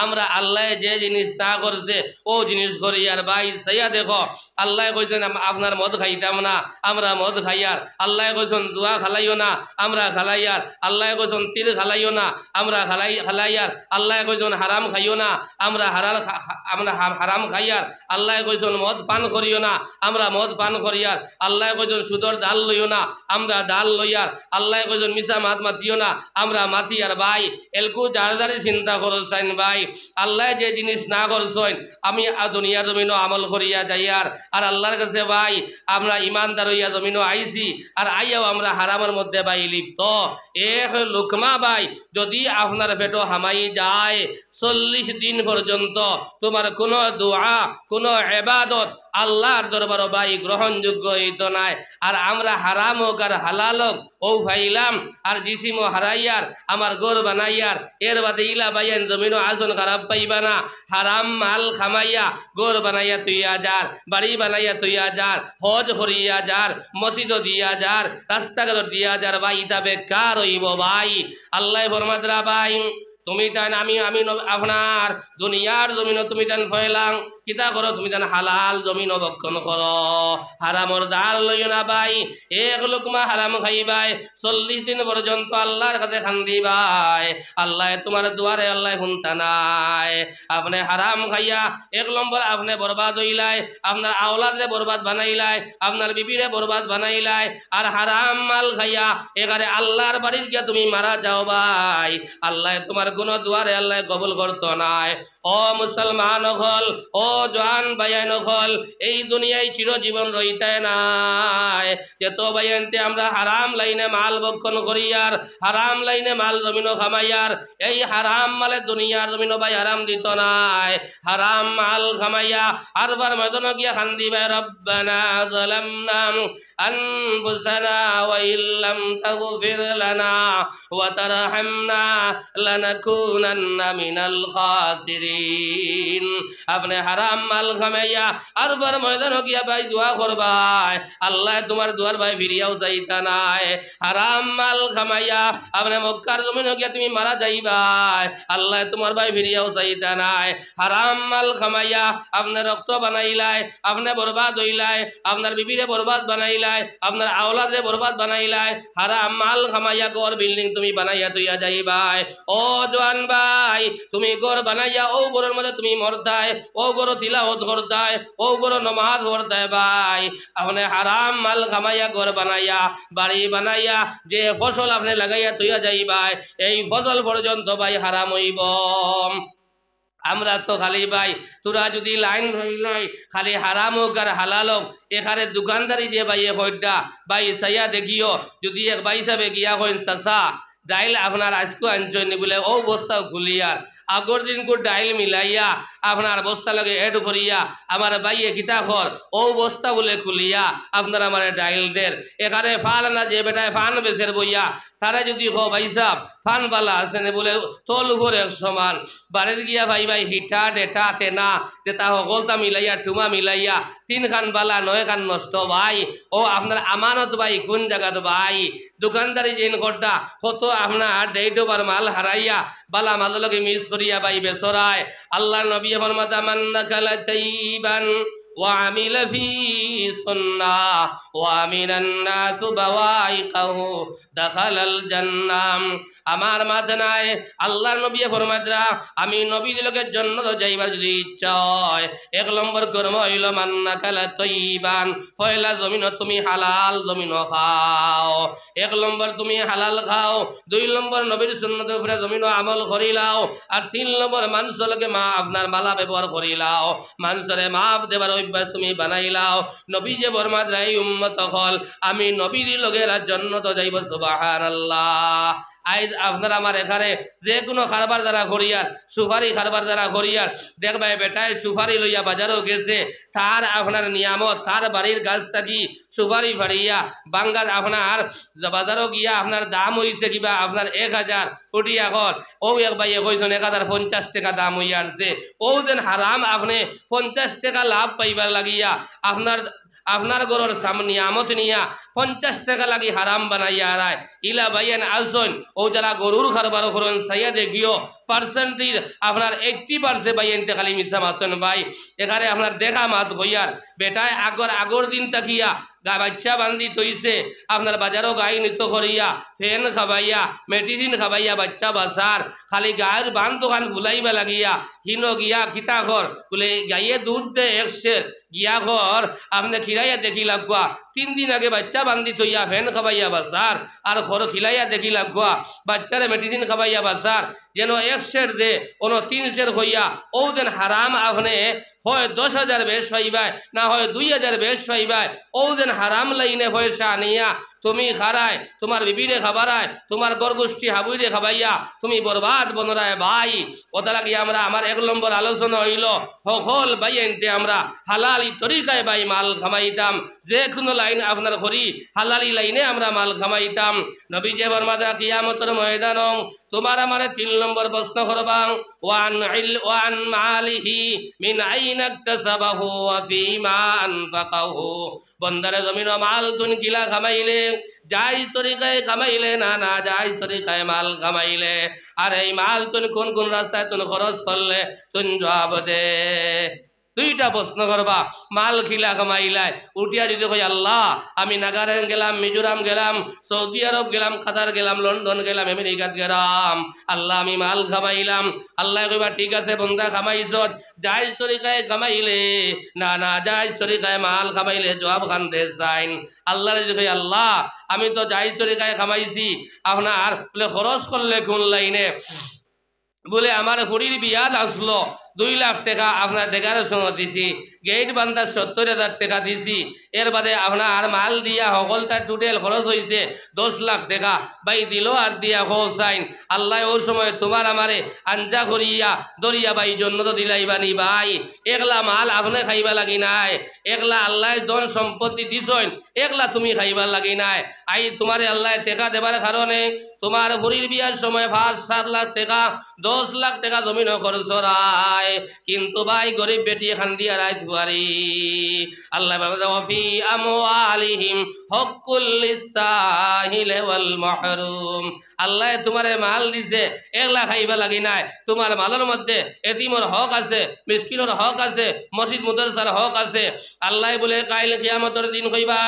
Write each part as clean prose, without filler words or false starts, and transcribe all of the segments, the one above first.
আমরা আল্লাহ যে জিনিস না করছে ও জিনিস করি। আর ভাই সাইয়া দেখো আল্লাহ কইছেন আপনার মদ খাইতাম না, আমরা মদ খাইয়ার। আল্লাহ কইছেন জুয়া খালাইও না, আমরা খালাইয়ার। আল্লাহ কইছেন তীর খালাইও না, আমরা খালাইয়ার। আল্লাহ কইছেন হারাম খাইও না, আমরা হারাম খাইয়ার। আল্লাহ কইছেন মদ পান করিও না, আমরা মদ পান করিয়ার। আল্লাহ কইছেন সুদর ডাল লইও না, আমরা ডাল লইয়ার। আল্লাহ কইছেন মিছা মাত মাতিও না, আমরা মাতিয়ার। ভাই এলকু যার যারে চিন্তা করছেন ভাই, আল্লাহ যে জিনিস না করছেন আমি দুনিয়া জমিনও আমল করিয়া যাইয়ার। আর আল্লাহর কাছে ভাই আমরা ইমানদার হইয়া জমিনও আইছি, আর আইয়াও আমরা হারামের মধ্যে ভাই লিপ্ত। এক লুকমা ভাই যদি আপনার পেটো হামাই যায় 40 দিন পর্যন্ত তোমার কোনো দোয়া কোনো এবাদত আল্লাহর দরবার ভাই গ্রহণযোগ্য হইত নাই। আর আমরা হারাম হোক আর হালাল হোক ও ভাইলাম, আর জিসিমও হারাইয়ার আমার গোর বানাইয়ার। এর বাদে ইলা বাইয়ান জমিনও আসন খারাপ পাইবা না। হারাম মাল খামাইয়া গোর বানাইয়া তুইয়া যার, বাড়ি বানাইয়া তুইয়া যার, হজ করিয়া যার, মসজিদ দিয়া যার, রাস্তাঘাট দিয়া যার। ভাই ইতা বেকার হইব ভাই। আল্লাহ ফরমাদরা ভাই তুমি তান আমি আপনার দুনিয়ার জমিন তুমি তান ফয়লাং কিতা করো, তুমি তান হালাল জমিন অবক্ষণ করো। হারামর দাল লইও না ভাই। এক লুকমা হারাম খাইবাই 40 দিন পর্যন্ত আল্লাহর কাছে খান্দি ভাই। আল্লাহ তোমার দুয়ারে আল্লাহ শুনতা নাই। আপনি হারাম খাইয়া 1 নম্বর আপনি বরবাদ হইলাই, আপনার আওলাদরে বরবাদ বানাইলাই, আপনার বিবিরে বরবাদ বানাইলাই। আর হারাম মাল খাইয়া এখানে আল্লাহর বাড়ির গিয়া তুমি মারা যাও ভাই, আল্লাহ তোমার কোনো দুয়ারে আল্লাহ কবুল করতো নাই। ও মুসলমান হল, ও জওয়ান ভাইয়ান হল, এই দুনিয়ায় চিরজীবন রইতে নাই। যেত ভাইয়ানতে আমরা হারাম লাইনে মাল ভক্ষণ করিয়ার, হারাম লাইনে মাল জমিনও খামাইয়ার। এই হারাম মালে দুনিয়ার জমিনও ভাই হারাম দিত নাই। হারাম মাল খামাইয়া আরবার ময়দানে গিয়া খান্দি ভাই রব্বানা যালামনা أنفسنا وإن لم تغفر لنا وترحمنا لنكونن من الخاسرين। আপনি হারাম মাল খামাইয়া আরবার ময়দানে গিয়া ভাই দোয়া করবাই, আল্লাহ তোমার দুয়ার ভাই ফিরিয়াও যাইতা নাই। হারাম মাল খামাইয়া আপনি মক্কার জমিনে গিয়া তুমি মারা যাইবাই, আল্লাহ তোমার ভাই ফিরিয়াও যাইতা নাই। হারাম মাল খামাইয়া আপনি রক্ত বানাইলাই, আপনি বরবাদ হইলাই, আপনার বিবিরে বরবাদ বানাইলাই, আপনার আওলাদে বরবাদ বানাইলাই। হারাম মাল খামাইয়া ঘর বিল্ডিং তুমি বানাইয়া তুইয়া যাইবাই। ও জওয়ান ভাই তুমি ঘর বানাইয়া ও ঘরের মধ্যে তুমি মরদায়, ও ঘর তিলাওয়াত করদায়, ও ঘর নামাজ পড়দায় ভাই। আপনি হারাম মাল খামাইয়া ঘর বানাইয়া বাড়ি বানাইয়া যে ফসল আপনি লাগাইয়া তুইয়া যাইবাই, এই ফসল পর্যন্ত ভাই হারাম হইব। আমরা তো খালি ভাই তোরা যদি লাইন রইলাই খালি হারাম হোক আর হালাল হোক, এখানে দোকানদারি যে ভাই হইডা ভাই সাইয়া দেখিও। যদি এক ভাই সাহেব গিয়া হইন চাষা ডাইল আপনার আজকে আনছেন বলে ও বস্তাও খুলিয়ার আগর দিন কো ডাইল মিলাইয়া আপনার বস্তা লাগে এড করিয়া আমার ভাইয়ে কিতা খর ও বস্তা বলে খুলিয়া আপনার আমার ডাইল দের। এখানে ফাল না যে বেটায় ফান বেচের বইয়া তারা যদি হো ভাই সাহেব ফান বালা আছে বলে তোল উপরে সমান বাড়ির গিয়া ভাই ভাই হিটা ডেটা টেনা যেটা সকলটা মিলাইয়া টুমা মিলাইয়া 3 খান বালা 9 খান নষ্ট ভাই। ও আপনার আমানত ভাই কোন জায়গাত ভাই? দোকানদারি যেন করটা কত আপনার ডেইডোবার মাল হারাইয়া বালা মালকে মিস করিয়া ভাই বেসরায়। আল্লাহ নবী ফরমাতা মান নাকালা তাইবান ওয়া আমিলা ফি সুন্নাহ ওয়া আমিনান নাস বাওয়াইকাহু দাখালাল জান্নাহ। আমার মাদনায় আল্লাহ নবী ফরমাদরা আমি নবী লোকের জন্য যাইবার যদি ইচ্ছা হয় 1 নম্বর কর্ম হইল মান্না কালা তৈবান, পয়লা জমিন তুমি হালাল জমিন খাও। 1 নম্বর তুমি হালাল খাও, 2 নম্বর নবীর সুন্নতের উপরে জমিন আমল করিলাও, আর 3 নম্বর মানুষকে মা আপনার মালা ব্যবহার করিলাও, মানুষরে মাফ দেবার অভ্যাস তুমি বানাইলাও। নবী যে ফরমাদরা এই উম্মত হল আমি নবীর লোকের জন্য তো যাইব। সুবহানাল্লাহ। আইজ আপনার আমার এখানে যে কোনো কারবার যারা করিয়ার সুপারি কারবার যারা করিয়ার দেখবে বেটায় সুপারি লইয়া বাজারও গেছে, তার আপনার নিয়ামত তার বাড়ির গাছ থাকি সুপারি ফাড়িয়া বাঙ্গার আপনার বাজারও গিয়া আপনার দাম হইছে কিবা আপনার 1000 কোটি এখন ও এক ভাই কইছেন 1050 টাকা দাম হইয়া আসছে। ও যেন হারাম আপনি 50 টাকা লাভ পাইবার লাগিয়া আপনার আপনার গরুর সামনে আমত নিয়া 50 টাকা লাগি হারাম বানাইয়া আরায় ইলা বাইয়েন আসন ও যারা গরুর খারবার করেন সাইয়া দেখিও পার্সেন্টেজ আপনার 80% বাইয়েনতে খালি মিশা মাতন ভাই এখানে আপনার দেখা মাত হইয়ার বেটায় আগর দিন তাকিয়া বাচ্চা বান্ধি তৈছে আপনার বাজারও গাই নিত্য করিয়া ফেন খাবাইয়া মেডিসিন খাবাইয়া বাচ্চা বাসার খালি গায়ের বান দোকান ভুলাইবা লাগিয়া হিন গিয়া কিতা ঘর বলে গাইয়ে দুধ দে 1 সের গিয়া ঘর আপনি খিলাইয়া দেখি লাগবা 3 দিন আগে বাচ্চা বান্ধি তৈয়া ফেন খাবাইয়া বাসার আর ঘর খিলাইয়া দেখি লাগবা বাচ্চারে মেডিসিন খাবাইয়া বাসার যেন 1 সের দে কোনো 3 সের হইয়া ও যেন হারাম আপনি হয় 10,000 বেশ পাইবাই না হয় 2,000 বেশ পাইবাই ও যেন হারাম লাইনে পয়সা আনিয়া তুমি খারায় তোমার বিবিরে খাবারায় তোমার গরগোষ্ঠী হাবুইরে খাবাইয়া তুমি বরবাদ বনরায় ভাই ওটা লাগি আমরা আমার 1 নম্বর আলোচনা হইল সকল ভাই এনতে আমরা হালালি তরিকায় ভাই মাল খামাইতাম যে কোনো লাইন আপনার করি হালালি লাইনে আমরা মাল খামাইতাম নবী যে বর্মাদা কিয়ামতের ময়দান তোমার আমার 3 নম্বর প্রশ্ন করবাং ওয়ান মালিহি মিন আইনা ইকতাসাবাহু ওয়া ফীমা আনফাকাহু বন্দারে জমিন মাল তুন কিলা খামাইলে যাই তরিকায় খামাইলে না যাই তরিকায় মাল খামাইলে আর এই মাল তুন কোন রাস্তায় তুন খরচ করলে তুন জবাব দে 2টা প্রশ্ন করবা মাল খিলা কামাইলাই উঠিয়া যদি কই আল্লাহ আমি নাগাল্যান্ড গেলাম মিজোরাম গেলাম সৌদি আরব গেলাম কাতার গেলাম লন্ডন গেলাম আমেরিকাত গেলাম আল্লাহ আমি মাল কামাইলাম আল্লাহ কইবা ঠিক আছে বন্দা কামাইছত জায়েজ তরিকায় কামাইলে না জায়েজ তরিকায় মাল কামাইলে জবাব খান দে যাইন আল্লাহ যদি কই আল্লাহ আমি তো জায়েজ তরিকায় কামাইছি আপনার বলে খরচ করলে কোন লাইনে বলে আমার হরির বিয়াদ আসলো 2 লাখ টাকা আপনার ডেকারেশন দিছি গেট বান্ধা 70,000 টাকা দিছি এর বাদে আপনার মাল দিয়া সকলটা টোটাল খরচ হয়েছে 10 লাখ টাকা ভাই দিল আর দিয়া হোসাইন আল্লাহ ওর সময় তোমার আমারে আঞ্জা করিয়া দরিয়া ভাই জন্য তো দিলাইবানি ভাই একলা মাল আপনি খাইবা লাগি নাই একলা আল্লাহ ধন সম্পত্তি দিছইন একলা তুমি খাইবা লাগি নাই আই তোমারে আল্লাহ টাকা দেবার কারণে তোমার হরির বিয়ার সময় 5-7 লাখ টাকা 10 লাখ টাকা জমিন খরচ রায় কিন্তু ভাই গরিব বেটি এখান দিয়া রায় দুয়ারি আল্লাহ ফি আমওয়ালিহিম হক্কুল লিসাহিল ওয়াল মাহরুম আল্লাহ তোমারে মাল দিছে একলা খাইবা লাগি নাই তোমার মালের মধ্যে এতিমর হক আছে মিসকিনের হক আছে মসজিদ মাদ্রাসার হক আছে আল্লাহ বলে কাইল কিয়ামতের দিন কইবা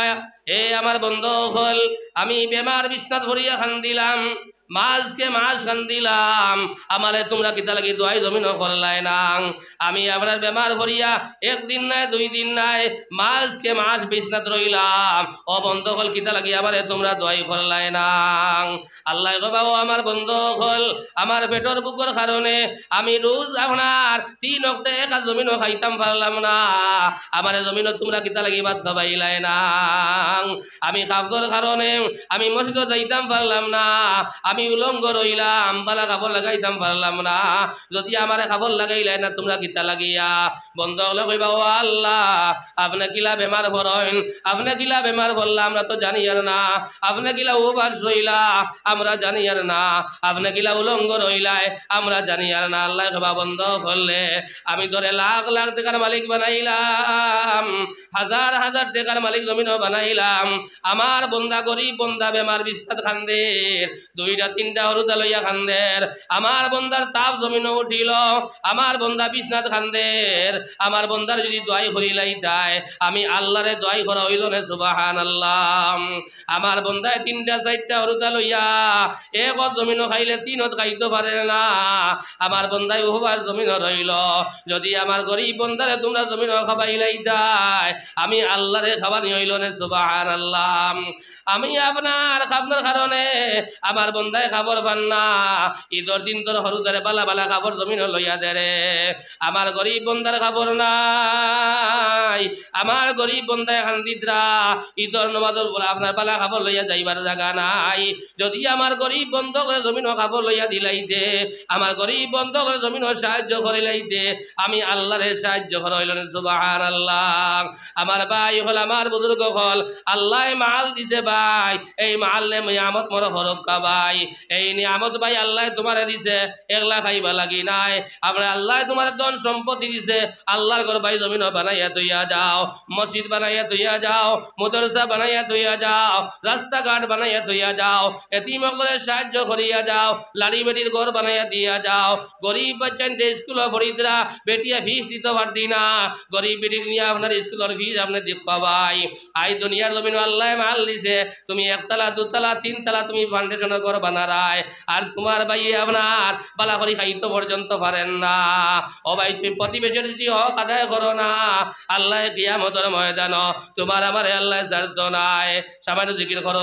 এ আমার বন্ধু হল আমি বেমার বিছনাত ভরিয়া খান দিলাম মাছকে মাছ খান দিলাম আমারে তোমরা কিতা লাগি দোয়াই জমিন করলাই না আমি আপনার বেমার ভরিয়া 1 দিন নাই 2 দিন নাই মাছকে মাছ বিছনাত রইলাম ও বন্ধু হল কিতা লাগি আমারে তোমরা দোয়াই করলাই না আল্লাহ কবা ও আমার বন্ধু হল আমার পেটর বুকের কারণে আমি রোজ আপনার 3 ওয়াক্তে এক জমিন খাইতাম পারলাম না আমারে জমিন তোমরা কিতা লাগি ভাত খাবাইলাই না আমি খাবার কারণে আমি মসজিদে যাইতাম পারলাম না আমি উলঙ্গ রইলাম বালা কাপড় লাগাইতাম পারলাম না যদি আমারে কাপড় লাগাইলাই না তোমরা কিতা লাগিয়া বন্ধ হলে কইবা ও আল্লাহ আপনি কিলা বেমার ভরেন আপনি কিলা বেমার ভরলা আমরা তো জানি আর না আপনি কিলা ওভার রইলা আমরা জানি আর না আপনি কিলা উলঙ্গ রইলাই আমরা জানি আর না আল্লাহ কবা বন্ধ করলে আমি ধরে লাখ লাখ টাকার মালিক বানাইলাম হাজার হাজার টাকার মালিক জমিনও বানাইলাম আমার বন্দা গরিব বন্দা বেমার বিস্তার খান্দের 2-3টা হরুদা লইয়া খান্দের আমার বন্দার তাপ জমিনও উঠিল আমার বন্দা বিছনাত খান্দের আমার বন্দার যদি দোয়াই করিলাই দেয় আমি আল্লাহরে দোয়াই করা হইল না সুবহানাল্লাহ আমার বন্দায় 3টা-4টা হরুদা লইয়া এক জমিনও খাইলে 3 খাইতে পারে না আমার বন্দায় ওহবার জমিনও রইল যদি আমার গরিব বন্দারে তোমরা জমিনও খাবাইলাই দেয় আমি আল্লাহরে খাবানি হইল না সুবহানাল্লাহ আমি আপনার খাবার কারণে আমার বন্ধায় খাবার পান না ঈদের দিন তোর হরুদারে বালা বালা খাবার জমিন লইয়া দে রে আমার গরিব বন্ধার খাবার নাই আমার গরিব বন্ধায় খান্দিদরা ঈদের নমাজের বলে আপনার বালা খাবার লইয়া যাইবার জায়গা নাই যদি আমার গরিব বন্ধ করে জমিন খাবার লইয়া দিলাই দে আমার গরিব বন্ধ করে জমিন সাহায্য করিলাই দে আমি আল্লাহরে সাহায্য করাইল সুবহানাল্লাহ আমার ভাই হল আমার বুজুর্গ হল আল্লাহ মাল দিছে ভাই এই মাহলে নিয়ামত মর হরক্কা ভাই এই নিয়ামত ভাই আল্লাহ তোমারে দিছে একলা খাইবা লাগি নাই আমরা আল্লাহ তোমার ধন সম্পত্তি দিছে আল্লাহর ঘর ভাই জমিন বানাইয়া তৈয়া যাও মসজিদ বানাইয়া তৈয়া যাও মাদ্রাসা বানাইয়া তৈয়া যাও রাস্তাঘাট বানাইয়া তৈয়া যাও এতিমকলে সাহায্য করিয়া যাও লাড়ি বেটির ঘর বানাইয়া দিয়া যাও গরিব বাচ্চাকে স্কুল ভরিদরা বেটিয়া ফিস দিতে পারতি না গরিব বেটির নিয়ে আপনার স্কুলের ফিস আপনি দেখবা ভাই আই দুনিয়ার জমিন আল্লাহ মাল দিছে তুমি একতলা দুতলা তিনতলা তুমি ফাউন্ডেশনের ঘর বানারায় আর তোমার ভাই আপনার বালা করি খাইতে পর্যন্ত পারেন না ও ভাই তুমি প্রতিবেশীর যদি হক আদায় করো না আল্লাহ কিয়ামতের ময়দান তোমার আমার আল্লাহ ছাড়তো নাই সামান্য জিকির করো